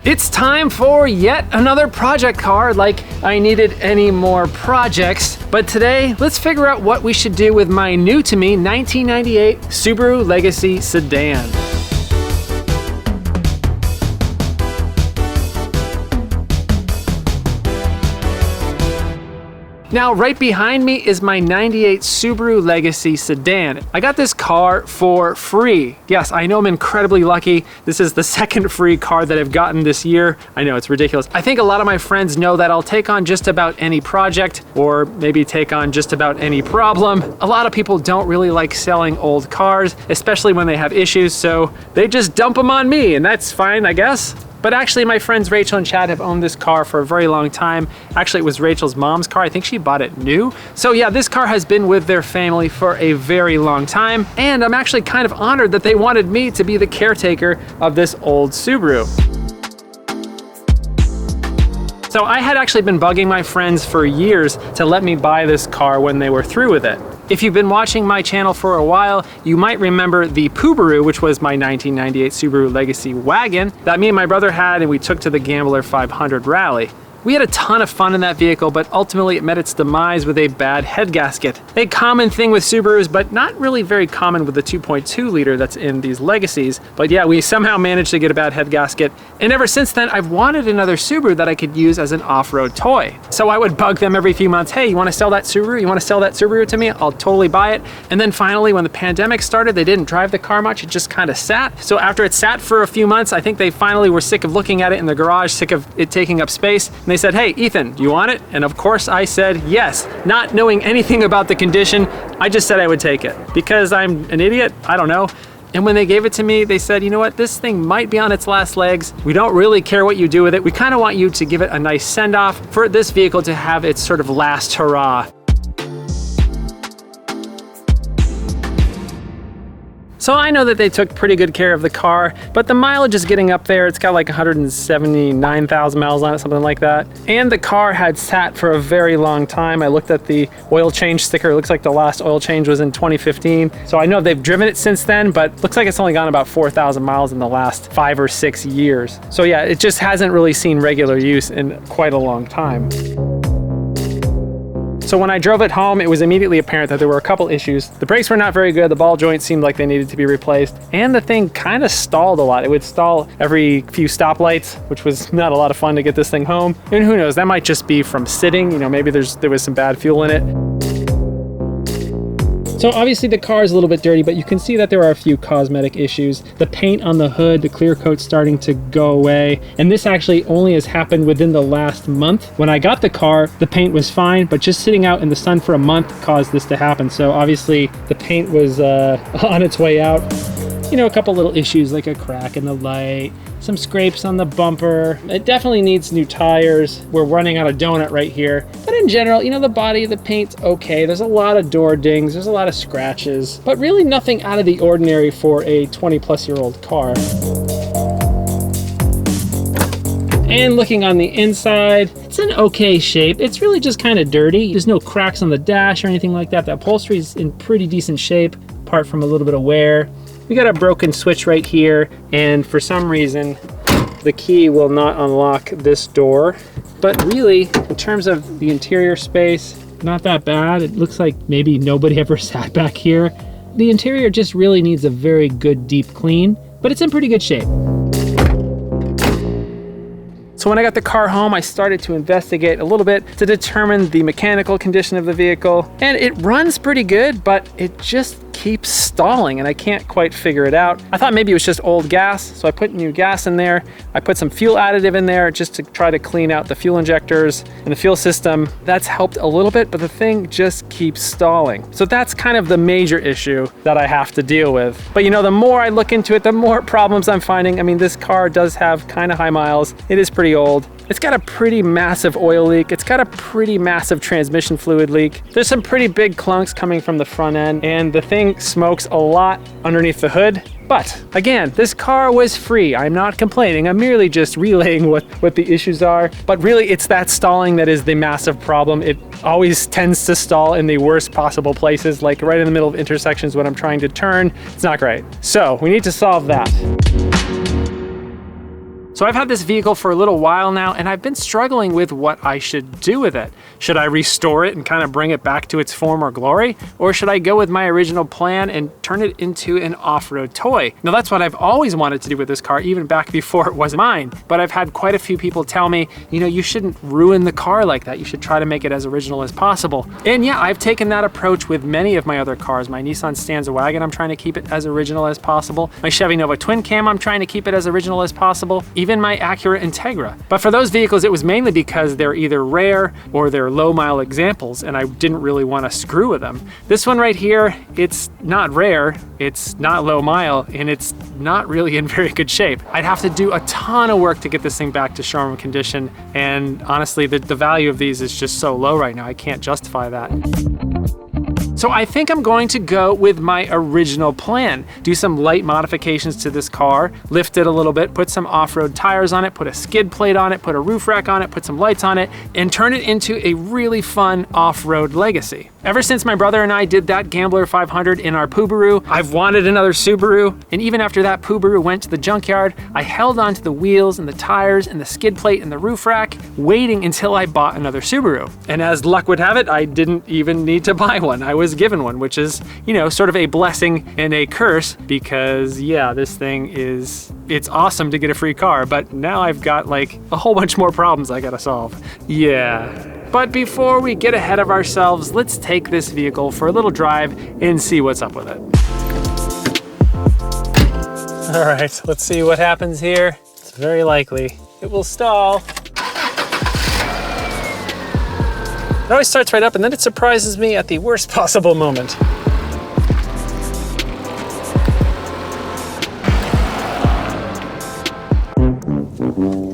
It's time for yet another project car, like I needed any more projects. But today, let's figure out what we should do with my new to me 1998 Subaru Legacy sedan. Now, right behind me is my 98 Subaru Legacy sedan. I got this car for free. Yes, I know I'm incredibly lucky. This is the second free car that I've gotten this year. I know, it's ridiculous. I think a lot of my friends know that I'll take on just about any project, or maybe take on just about any problem. A lot of people don't really like selling old cars, especially when they have issues, so they just dump them on me, and that's fine, I guess. But actually, my friends Rachel and Chad have owned this car for a very long time. Actually, it was Rachel's mom's car. I think she bought it new. So yeah, this car has been with their family for a very long time. And I'm actually kind of honored that they wanted me to be the caretaker of this old Subaru. So I had actually been bugging my friends for years to let me buy this car when they were through with it. If you've been watching my channel for a while, you might remember the Subaru, which was my 1998 Subaru Legacy wagon that me and my brother had and we took to the Gambler 500 rally. We had a ton of fun in that vehicle, but ultimately it met its demise with a bad head gasket. A common thing with Subarus, but not really very common with the 2.2 liter that's in these Legacies. But yeah, we somehow managed to get a bad head gasket. And ever since then, I've wanted another Subaru that I could use as an off-road toy. So I would bug them every few months, hey, you wanna sell that Subaru? You wanna sell that Subaru to me? I'll totally buy it. And then finally, when the pandemic started, they didn't drive the car much, it just kind of sat. So after it sat for a few months, I think they finally were sick of looking at it in the garage, sick of it taking up space. And they said, hey, Ethan, do you want it? And of course I said yes. Not knowing anything about the condition, I just said I would take it. Because I'm an idiot, I don't know. And when they gave it to me, they said, you know what, this thing might be on its last legs. We don't really care what you do with it. We kind of want you to give it a nice send-off for this vehicle to have its sort of last hurrah. So I know that they took pretty good care of the car, but the mileage is getting up there. It's got like 179,000 miles on it, something like that. And the car had sat for a very long time. I looked at the oil change sticker. It looks like the last oil change was in 2015. So I know they've driven it since then, but looks like it's only gone about 4,000 miles in the last 5 or 6 years. So yeah, it just hasn't really seen regular use in quite a long time. So when I drove it home, it was immediately apparent that there were a couple issues. The brakes were not very good, the ball joints seemed like they needed to be replaced, and the thing kind of stalled a lot. It would stall every few stoplights, which was not a lot of fun to get this thing home. And who knows, that might just be from sitting, you know, maybe there was some bad fuel in it. So obviously the car is a little bit dirty, but you can see that there are a few cosmetic issues. The paint on the hood, the clear coat's starting to go away. And this actually only has happened within the last month. When I got the car, the paint was fine, but just sitting out in the sun for a month caused this to happen. So obviously the paint was on its way out. You know, a couple little issues like a crack in the light, some scrapes on the bumper. It definitely needs new tires. We're running out of donut right here. But in general, you know, the body of the paint's okay. There's a lot of door dings, there's a lot of scratches, but really nothing out of the ordinary for a 20-plus-year-old car. And looking on the inside, it's in okay shape. It's really just kind of dirty. There's no cracks on the dash or anything like that. The upholstery is in pretty decent shape, apart from a little bit of wear. We got a broken switch right here, and for some reason, the key will not unlock this door. But really, in terms of the interior space, not that bad. It looks like maybe nobody ever sat back here. The interior just really needs a very good deep clean, but it's in pretty good shape. So when I got the car home, I started to investigate a little bit to determine the mechanical condition of the vehicle. And it runs pretty good, but it just keeps stalling and I can't quite figure it out. I thought maybe it was just old gas, so I put new gas in there. I put some fuel additive in there just to try to clean out the fuel injectors and the fuel system. That's helped a little bit, but the thing just keeps stalling. So that's kind of the major issue that I have to deal with. But you know, the more I look into it, the more problems I'm finding. I mean, this car does have kind of high miles. It is pretty old. It's got a pretty massive oil leak. It's got a pretty massive transmission fluid leak. There's some pretty big clunks coming from the front end, and the thing smokes a lot underneath the hood. But again, this car was free. I'm not complaining. I'm merely just relaying what the issues are. But really, it's that stalling that is the massive problem. It always tends to stall in the worst possible places, like right in the middle of intersections when I'm trying to turn. It's not great. So we need to solve that. So I've had this vehicle for a little while now, and I've been struggling with what I should do with it. Should I restore it and kind of bring it back to its former glory? Or should I go with my original plan and turn it into an off-road toy? Now that's what I've always wanted to do with this car, even back before it was mine. But I've had quite a few people tell me, you know, you shouldn't ruin the car like that. You should try to make it as original as possible. And yeah, I've taken that approach with many of my other cars. My Nissan Stanza wagon, I'm trying to keep it as original as possible. My Chevy Nova twin cam, I'm trying to keep it as original as possible. Even my Acura Integra. But for those vehicles, it was mainly because they're either rare or they're low mile examples, and I didn't really want to screw with them. This one right here, it's not rare, it's not low mile, and it's not really in very good shape. I'd have to do a ton of work to get this thing back to showroom condition, and honestly, the value of these is just so low right now, I can't justify that. So I think I'm going to go with my original plan. Do some light modifications to this car, lift it a little bit, put some off-road tires on it, put a skid plate on it, put a roof rack on it, put some lights on it, and turn it into a really fun off-road Legacy. Ever since my brother and I did that Gambler 500 in our Subaru, I've wanted another Subaru, and even after that Subaru went to the junkyard, I held onto the wheels and the tires and the skid plate and the roof rack, waiting until I bought another Subaru. And as luck would have it, I didn't even need to buy one. I was given one, which is, you know, sort of a blessing and a curse because, yeah, this thing it's awesome to get a free car, but now I've got like a whole bunch more problems I gotta solve. Yeah. But before we get ahead of ourselves, let's take this vehicle for a little drive and see what's up with it. All right, let's see what happens here. It's very likely it will stall. It always starts right up and then it surprises me at the worst possible moment.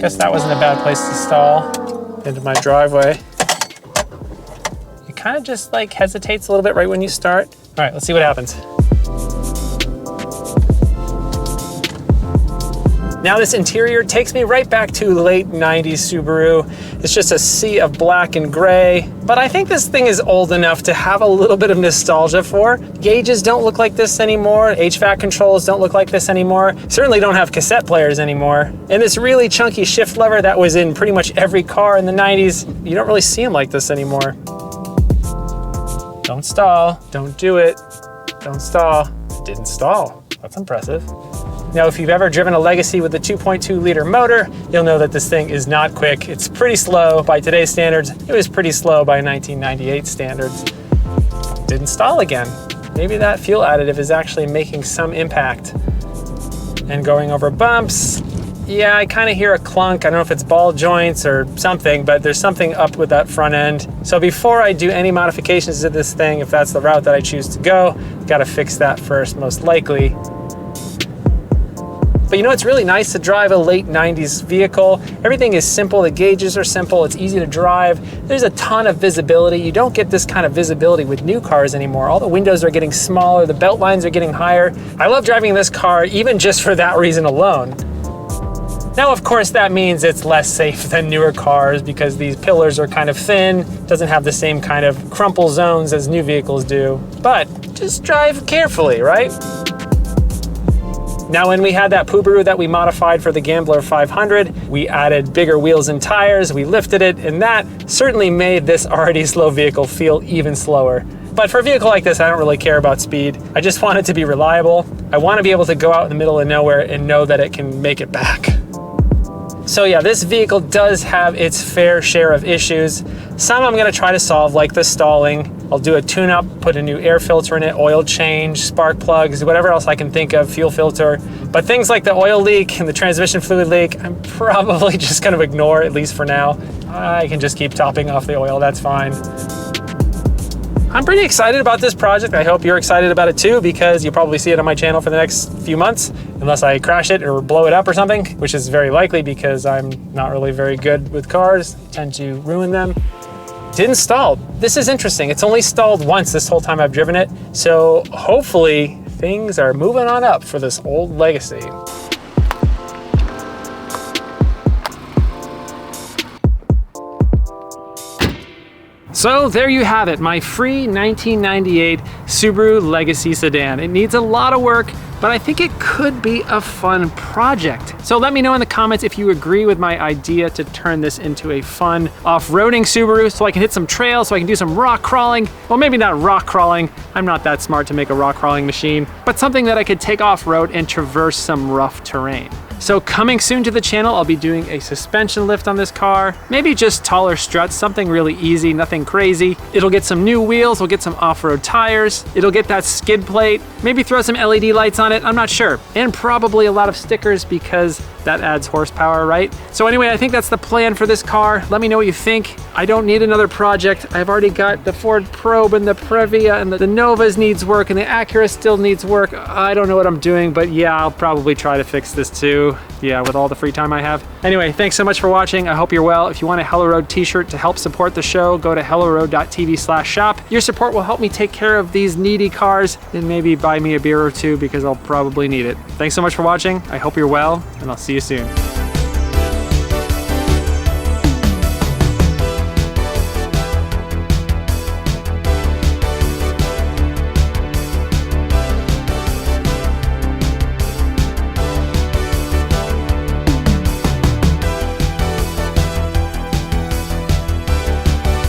Guess that wasn't a bad place to stall into my driveway. It kind of just like hesitates a little bit right when you start. All right, let's see what happens. Now this interior takes me right back to late 90s Subaru. It's just a sea of black and gray, but I think this thing is old enough to have a little bit of nostalgia for. Gauges don't look like this anymore. HVAC controls don't look like this anymore. Certainly don't have cassette players anymore. And this really chunky shift lever that was in pretty much every car in the 90s, you don't really see them like this anymore. Don't stall, don't do it. Don't stall. It didn't stall. That's impressive. Now, if you've ever driven a Legacy with a 2.2 liter motor, you'll know that this thing is not quick. It's pretty slow by today's standards. It was pretty slow by 1998 standards. Didn't stall again. Maybe that fuel additive is actually making some impact. And going over bumps, yeah, I kind of hear a clunk. I don't know if it's ball joints or something, but there's something up with that front end. So before I do any modifications to this thing, if that's the route that I choose to go, gotta fix that first, most likely. But you know, it's really nice to drive a late 90s vehicle. Everything is simple, the gauges are simple, it's easy to drive. There's a ton of visibility. You don't get this kind of visibility with new cars anymore. All the windows are getting smaller, the belt lines are getting higher. I love driving this car even just for that reason alone. Now, of course, that means it's less safe than newer cars because these pillars are kind of thin, doesn't have the same kind of crumple zones as new vehicles do. But just drive carefully, right? Now, when we had that Subaru that we modified for the Gambler 500, we added bigger wheels and tires, we lifted it, and that certainly made this already slow vehicle feel even slower. But for a vehicle like this, I don't really care about speed. I just want it to be reliable. I want to be able to go out in the middle of nowhere and know that it can make it back. So yeah, this vehicle does have its fair share of issues. Some I'm going to try to solve, like the stalling. I'll do a tune-up, put a new air filter in it, oil change, spark plugs, whatever else I can think of, fuel filter. But things like the oil leak and the transmission fluid leak, I'm probably just going to ignore, at least for now. I can just keep topping off the oil, that's fine. I'm pretty excited about this project. I hope you're excited about it too, because you'll probably see it on my channel for the next few months, unless I crash it or blow it up or something, which is very likely because I'm not really very good with cars. I tend to ruin them. Didn't stall. This is interesting. It's only stalled once this whole time I've driven it. So hopefully things are moving on up for this old Legacy. So there you have it, my free 1998 Subaru Legacy sedan. It needs a lot of work, but I think it could be a fun project. So let me know in the comments if you agree with my idea to turn this into a fun off-roading Subaru so I can hit some trails, so I can do some rock crawling. Well, maybe not rock crawling. I'm not that smart to make a rock crawling machine, but something that I could take off-road and traverse some rough terrain. So coming soon to the channel, I'll be doing a suspension lift on this car, maybe just taller struts, something really easy, nothing crazy. It'll get some new wheels, we'll get some off-road tires, it'll get that skid plate, maybe throw some LED lights on it, I'm not sure. And probably a lot of stickers because that adds horsepower, right? So anyway, I think that's the plan for this car. Let me know what you think. I don't need another project. I've already got the Ford Probe and the Previa, and the Novas needs work, and the Acura still needs work. I don't know what I'm doing, but yeah, I'll probably try to fix this too. Yeah, with all the free time I have. Anyway, thanks so much for watching. I hope you're well. If you want a Hello Road t-shirt to help support the show, go to helloroad.tv/shop. Your support will help me take care of these needy cars and maybe buy me a beer or two because I'll probably need it. Thanks so much for watching. I hope you're well, and I'll see you soon.